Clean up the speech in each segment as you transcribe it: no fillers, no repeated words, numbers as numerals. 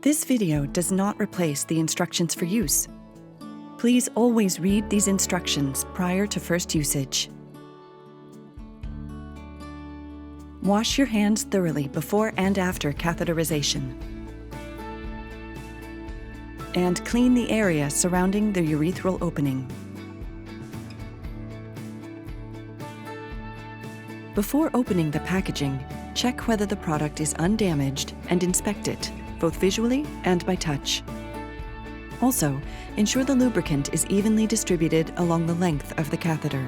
This video does not replace the instructions for use. Please always read these instructions prior to first usage. Wash your hands thoroughly before and after catheterization. And clean the area surrounding the urethral opening. Before opening the packaging, check whether the product is undamaged and inspect it, both visually and by touch. Also, ensure the lubricant is evenly distributed along the length of the catheter.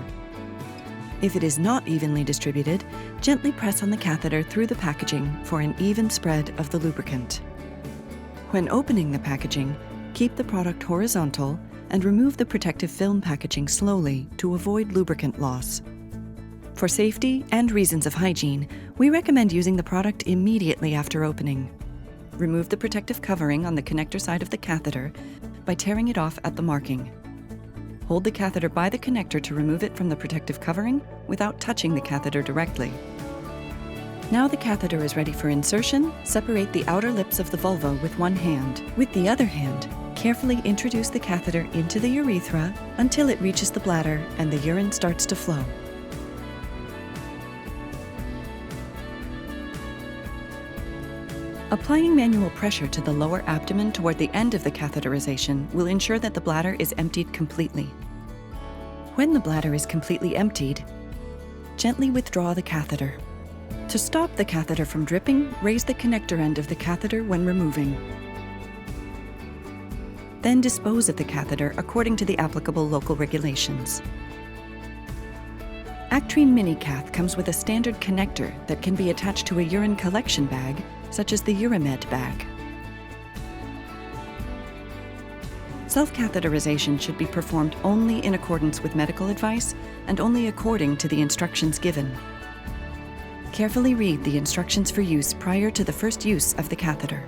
If it is not evenly distributed, gently press on the catheter through the packaging for an even spread of the lubricant. When opening the packaging, keep the product horizontal and remove the protective film packaging slowly to avoid lubricant loss. For safety and reasons of hygiene, we recommend using the product immediately after opening. Remove the protective covering on the connector side of the catheter by tearing it off at the marking. Hold the catheter by the connector to remove it from the protective covering without touching the catheter directly. Now the catheter is ready for insertion, separate the outer lips of the vulva with one hand. With the other hand, carefully introduce the catheter into the urethra until it reaches the bladder and the urine starts to flow. Applying manual pressure to the lower abdomen toward the end of the catheterization will ensure that the bladder is emptied completely. When the bladder is completely emptied, gently withdraw the catheter. To stop the catheter from dripping, raise the connector end of the catheter when removing. Then dispose of the catheter according to the applicable local regulations. Actreen Mini Cath comes with a standard connector that can be attached to a urine collection bag, such as the Urimed bag. Self-catheterization should be performed only in accordance with medical advice and only according to the instructions given. Carefully read the instructions for use prior to the first use of the catheter.